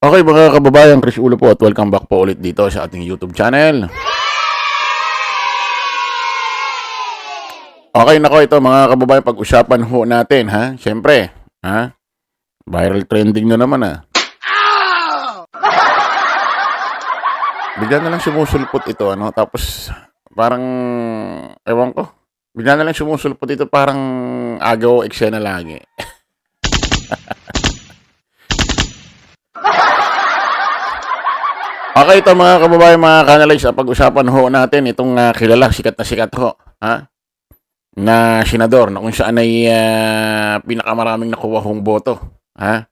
Okay mga kababayan, Chris Ulo po at welcome back po ulit dito sa ating YouTube channel. Okay, nako ito mga kababayan, pag-usapan ho natin ha. Siyempre, ha? Viral trending na naman ha. Bigla na lang sumusulpot ito ano, tapos parang ewan ko. Bigla na lang sumusulpot ito parang agaw eksena lagi. Okay, ito mga kababayan, mga kanalays, pag-usapan ho natin itong kilala, sikat ho, ha? Na senador na kung saan ay pinakamaraming nakuha hong boto, ha?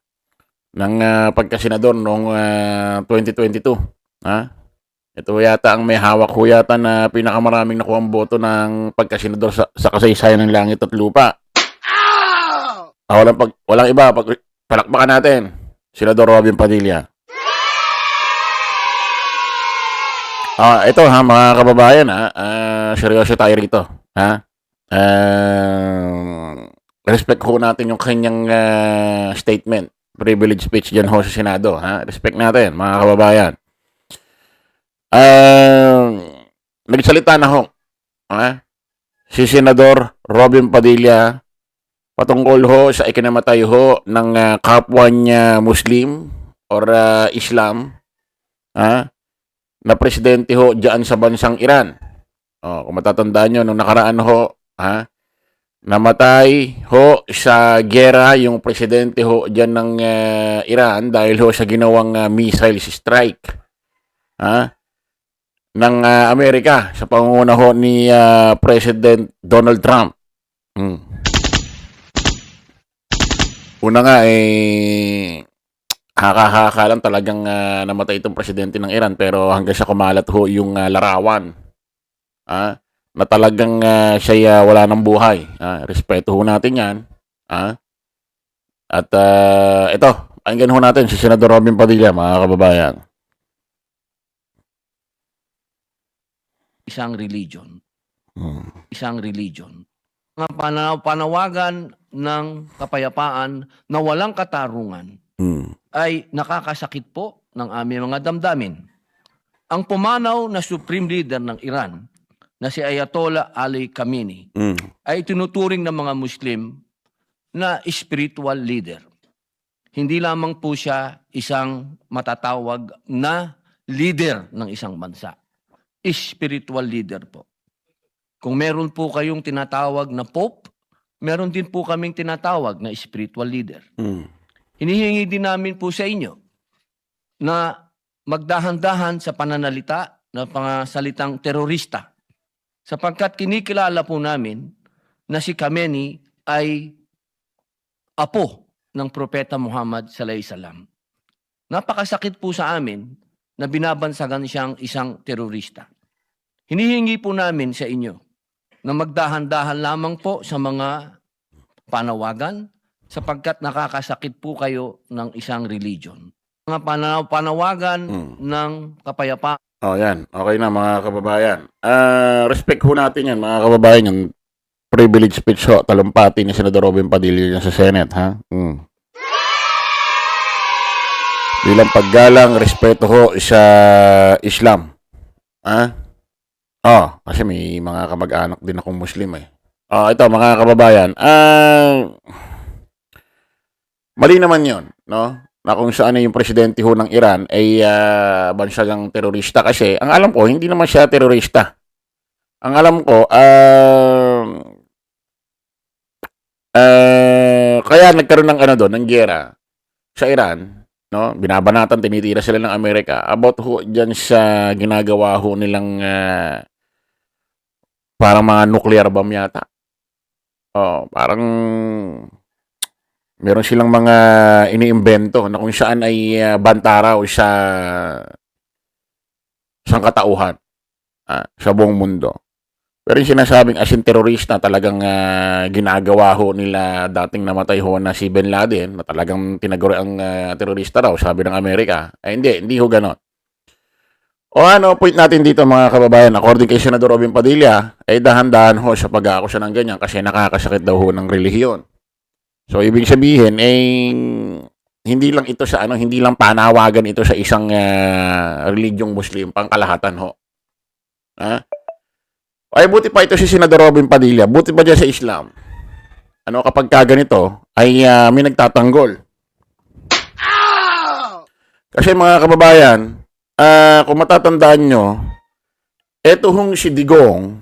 Ng pagka-senador noong 2022, ha? Ito yata ang may hawak ho yata na pinakamaraming nakuha ang boto ng pagka-senador sa kasaysayan ng langit at lupa. Walang iba, palakpakan natin, Senador Robin Padilla. Ito ha mga kababayan ha, seryoso tayo rito ha. Respect ho natin yung kanyang statement, privilege speech dyan ho sa Senado ha. Respect natin mga kababayan. Nagsalita na ho ha, si Senador Robin Padilla patungkol ho sa ikinamatay ho ng kapwa niya Muslim or Islam ha, na presidente ho diyan sa bansang Iran. Kung matatandaan nyo, nung nakaraan ho, ha, namatay ho sa gera yung presidente ho diyan ng Iran dahil ho sa ginawang missile strike ha, ng Amerika sa pangunguna ho ni President Donald Trump. Una nga haka-haka lang talagang namatay itong presidente ng Iran, pero hanggang sa kumalat ho yung larawan na talagang siya wala ng buhay. Respeto ho natin yan. At ito, pakinggan ho natin si Senador Robin Padilla, mga kababayan. Isang religion. Isang religion. Mga panawagan ng kapayapaan na walang katarungan ay nakakasakit po ng aming mga damdamin. Ang pumanaw na Supreme Leader ng Iran na si Ayatollah Ali Khamenei ay tinuturing ng mga Muslim na spiritual leader. Hindi lamang po siya isang matatawag na leader ng isang bansa. Spiritual leader po. Kung meron po kayong tinatawag na Pope, meron din po kaming tinatawag na spiritual leader. Hinihingi din namin po sa inyo na magdahan-dahan sa pananalita ng mga salitang terorista, sapagkat kinikilala po namin na si Khamenei ay apo ng Propeta Muhammad sallallahu alaihi wasallam. Napakasakit po sa amin na binabansagan siyang isang terorista. Hinihingi po namin sa inyo na magdahan-dahan lamang po sa mga panawagan, sapagkat nakakasakit po kayo ng isang religion. Mga panawagan ng kapayapaan. Yan. Okay na mga kababayan. Respect ho natin yan mga kababayan, yung privilege speech ho, talumpati ni Senador Robin Padilla sa Senate ha. Bilang paggalang, respeto ho sa Islam. Kasi may mga kamag-anak din akong Muslim eh. Ito mga kababayan, mali naman yun, no? Na kung saan yung presidente ho ng Iran ay bansagang terorista, kasi ang alam ko, hindi naman siya terorista. Ang alam ko, kaya nagkaroon ng ng giyera sa Iran, no? Binabanatan, tinitira sila ng Amerika about ho dyan sa ginagawa ho nilang parang mga nuclear bomb yata. Parang meron silang mga iniimbento na kung saan ay bantara o sa sangkatauhan sa buong mundo. Pero yung sinasabing as in terorista, talagang ginagawa ho nila dating namatay ho na si Bin Laden, na talagang tinaguri ang terorista raw, sabi ng Amerika. Hindi ho ganon. Point natin dito mga kababayan, according kay Senador Robin Padilla, ay dahan-dahan ho sa pag-aakusa ng ganyan kasi nakakasakit daw ho ng relihiyon. So, ibig sabihin, hindi lang ito sa ano, hindi lang panawagan ito sa isang religyong Muslim, pangkalahatan ho. Ha? Ay buti pa ito si Senador Robin Padilla, buti pa diyan sa Islam. Ano kapag ganito ay may nagtatanggol. Kasi mga kababayan, kung matatandaan nyo, eto hong si Digong,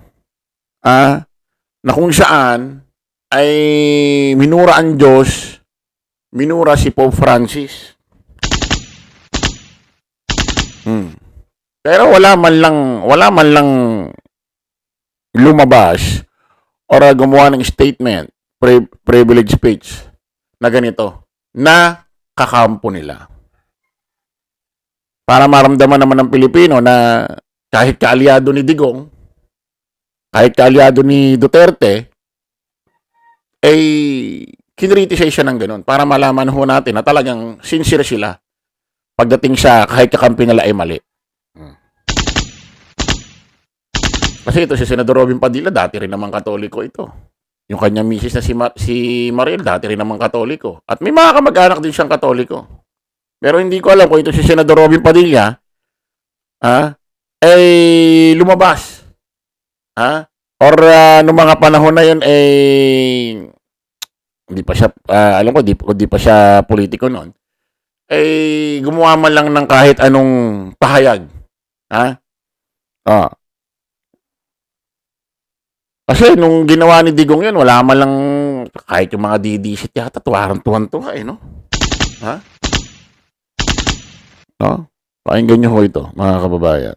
na kung saan ay minura ang Diyos, minura si Pope Francis. Pero wala man lang lumabas or gumawa ng statement, privilege speech na ganito, na kakampo nila. Para maramdaman naman ng Pilipino na kahit kaalyado ni Digong, kahit kaalyado ni Duterte, ay kinritisize siya ng ganun para malaman ho natin na talagang sincere sila pagdating sa kahit kakampi nila ay mali. Kasi ito si Senador Robin Padilla, dati rin naman Katoliko ito. Yung kanyang misis na si Mariel, dati rin naman Katoliko. At may mga kamag-anak din siyang Katoliko. Pero hindi ko alam kung ito si Senador Robin Padilla, ay lumabas. Or noong mga panahon na yun, hindi pa siya, alam ko, di pa siya politiko noon, gumawa man lang ng kahit anong pahayag. Kasi nung ginawa ni Digong yun, wala man lang, kahit yung mga didisit yata, tuwan-tuwa, no? No? Pakinggan nyo ho ito, mga kababayan.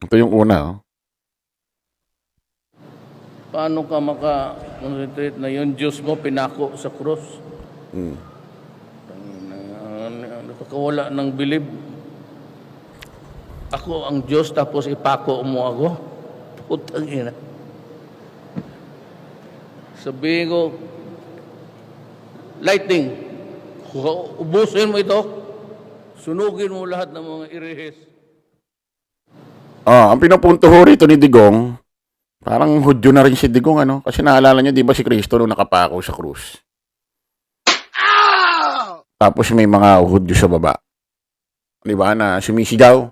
Ito yung una. Paano ka maka-concentrate na yung Diyos mo pinako sa krus? Nakakawala ng bilib. Ako ang Diyos tapos ipako mo ako? Putang ina. Sabihin ko, lightning, ubusin mo ito, sunugin mo lahat ng mga irihis. Ang pinupunto ho rito ni Digong, parang Hudyo na rin si Digong, ano? Kasi naalala niyo, di ba si Kristo nung nakapako sa krus? Tapos may mga Hudyo sa baba. Di ba, na sumisigaw.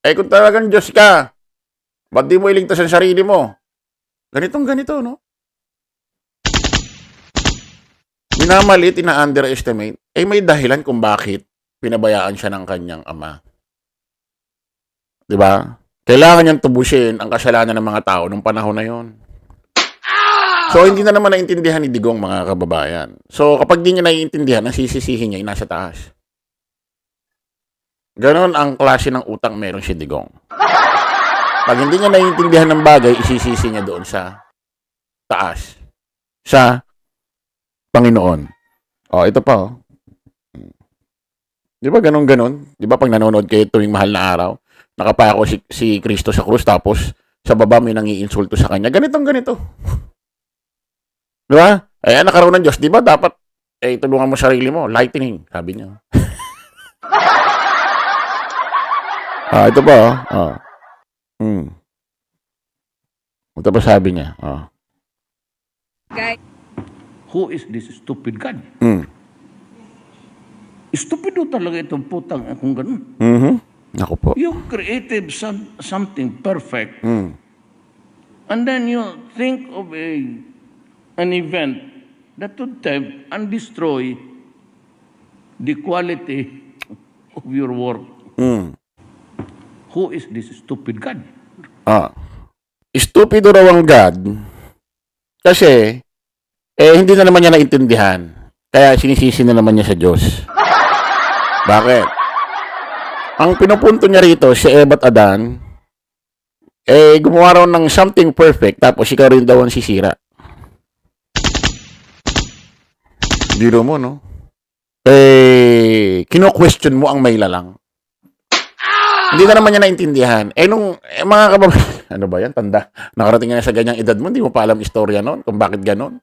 Kung talagang Diyos ka, ba't di mo iligtas ang sarili mo? Ganitong ganito, no? Minamalit, ina-underestimate, may dahilan kung bakit pinabayaan siya ng kanyang ama. Diba? Kailangan niyang tubusin ang kasalanan ng mga tao nung panahon na yon. So, hindi na naman naintindihan ni Digong, mga kababayan. So, kapag di niya naiintindihan, ang sisisihin niya ay nasa taas. Ganon ang klase ng utang meron si Digong. Pag hindi niya naiintindihan ng bagay, isisisi niya doon sa taas. Sa Panginoon. Ito pa, Di ba ganon? Di ba pag nanonood kayo tuwing mahal na araw, nakapako si Kristo sa krus, tapos sa baba may nangiinsulto sa kanya. Ganito. Di ba? Nakaroon ng Diyos. Di ba dapat, tulungan mo sarili mo. Lightning, sabi niya. Ito pa, Ito pa sabi niya. Who is this stupid God? Stupido talaga itong putang akong ganun. Ako po. You created something perfect. And then you think of an event that would tempt and destroy the quality of your work. Who is this stupid God? Stupido raw ang God kasi hindi na naman niya naintindihan. Kaya sinisisi na naman niya sa Diyos. Bakit? Ang pinupunto niya rito, si Eva at Adan, gumawa raw ng something perfect, tapos ikaw rin daw ang sisira. Biro mo, no? Kino-question mo ang may lalang. Hindi na naman niya naintindihan. Nung mga kababayan, ano ba yan? Tanda. Nakarating na sa ganyang edad mo, hindi mo pa alam istorya noon, kung bakit ganon.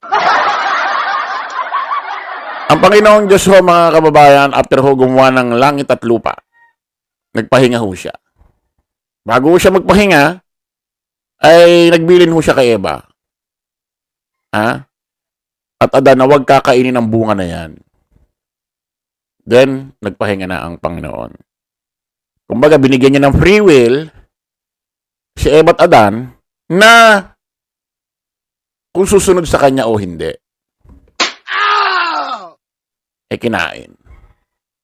Ang Panginoong Diyos ho, mga kababayan, after ho gumawa ng langit at lupa, nagpahinga ho siya. Bago ho siya magpahinga, ay nagbilin ho siya kay Eva. at Adan na huwag kakainin ang bunga na yan. Then, nagpahinga na ang Panginoon. Kumbaga, binigyan niya ng free will si Eva at Adan na kung susunod sa kanya o hindi. Kinain.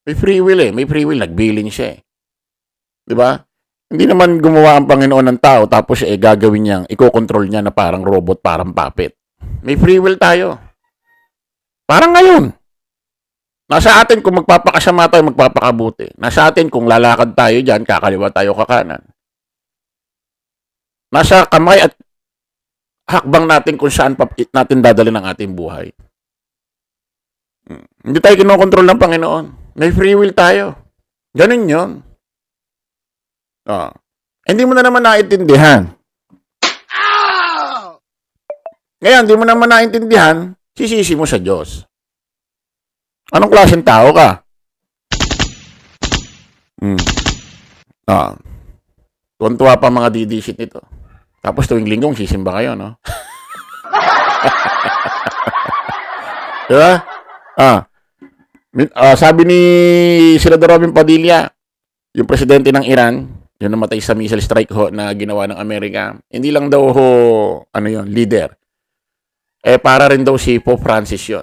May free will eh. May free will. Nagbilin siya eh. Diba? Hindi naman gumawa ang Panginoon ng tao tapos gagawin niyang, ikokontrol niya na parang robot, parang puppet. May free will tayo. Parang ngayon. Nasa atin kung magpapakasama tayo, magpapakabuti. Nasa atin kung lalakad tayo dyan, kakaliwa tayo kakanan. Nasa kamay at hakbang natin kung saan natin dadalhin ang ating buhay. Hindi tayo kinokontrol ng Panginoon. May free will tayo. Ganun yun. Hindi mo na naman naintindihan. Ngayon, hindi mo naman naintindihan, sisisi mo sa Diyos. Anong klaseng tao ka? Tuwan-tuwa pa mga didisit nito. Tapos tuwing linggong, sisimba kayo, no? Diba? Sabi ni Senador Robin Padilla, yung presidente ng Iran, yung namatay sa missile strike ho na ginawa ng Amerika, hindi lang daw ho, leader. Para rin daw si Pope Francis yun.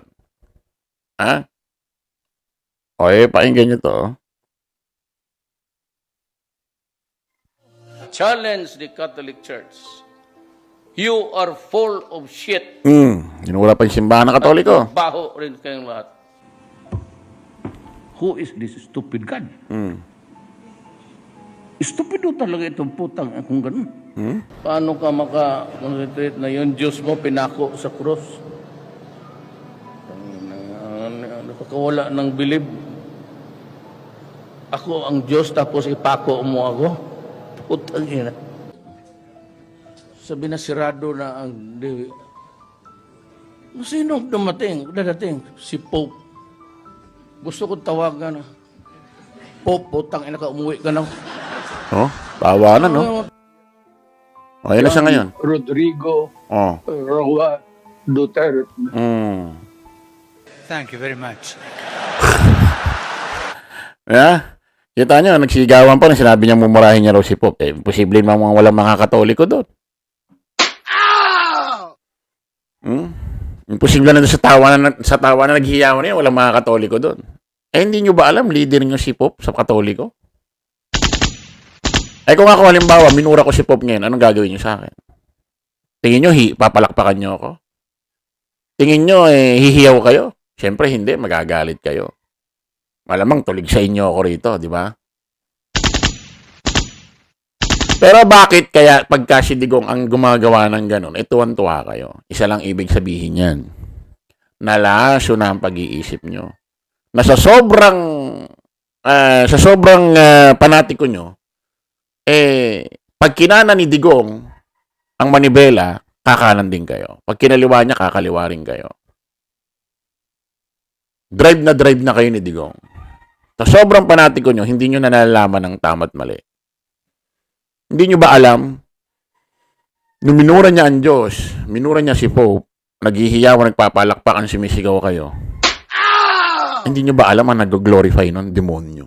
Pakinggan nyo to. Challenge the Catholic Church. You are full of shit. Wala pa yung simbahan ng Katoliko. Baho rin kayong lahat. Who is this stupid God? Stupido talaga itong putang akong ganun. Paano ka maka-concentrate na yung Diyos mo pinako sa cross? Nakakawala ng bilib. Ako ang Diyos tapos ipako mo ako. Putang ina. Sabi na sirado na ang Dewi. Sino dadating? Si Pope. Gusto ko tawagan na. Pope, putang ina ka, umuwi ka na. Tawa na, no? Ayun na siya ngayon. Rodrigo Roa Duterte. Thank you very much. Kita nyo, nagsigawan pa rin. Sinabi niya mumurahin niya raw si Pope. Posible mga walang mga Katoliko doon. Imposible na doon sa tawa na naghiyawan niya, walang mga Katoliko doon. Hindi nyo ba alam, leader nyo si Pope sa Katoliko? Kung ako halimbawa, minura ko si Pope ngayon, anong gagawin nyo sa akin? Tingin nyo, papalakpakan nyo ako? Tingin nyo, hihiyaw kayo? Siyempre, hindi, magagalit kayo. Malamang tulig sa inyo ako rito, di ba? Pero bakit kaya pagka si Digong ang gumagawa ng ganun, tuwan-tuwa kayo? Isa lang ibig sabihin yan. Nalaso na ang pag-iisip nyo. Na sa sobrang panatiko nyo, pag kinana ni Digong ang manibela, kakanan din kayo. Pag kinaliwa niya, kakaliwa rin kayo. Drive na kayo ni Digong. Sa sobrang panatiko nyo, hindi nyo na nalalaman ng tama't mali. Hindi nyo ba alam, nung minura niya ang Diyos, minura niya si Pope, naghihiyawan, nagpapalakpakan, sumisigaw kayo. Hindi nyo ba alam ang nag-glorify nun? Demonyo.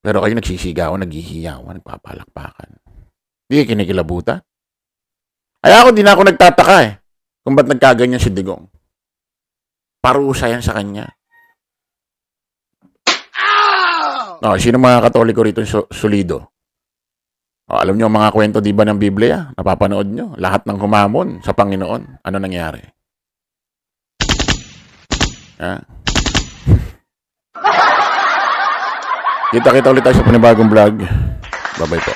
Pero kayo nagsisigawan, naghihiyawan, nagpapalakpakan. Hindi kayo kinikilabutan. Kaya di na ako nagtataka kung ba't nagkaganyan si Digong. Parusa yan sa kanya. Sino mga Katoliko rito solido? Alam nyo ang mga kwento di ba ng Biblia? Napapanood nyo? Lahat ng humamon sa Panginoon. Ano nangyari? Kita ulit tayo sa panibagong vlog. Bye-bye po.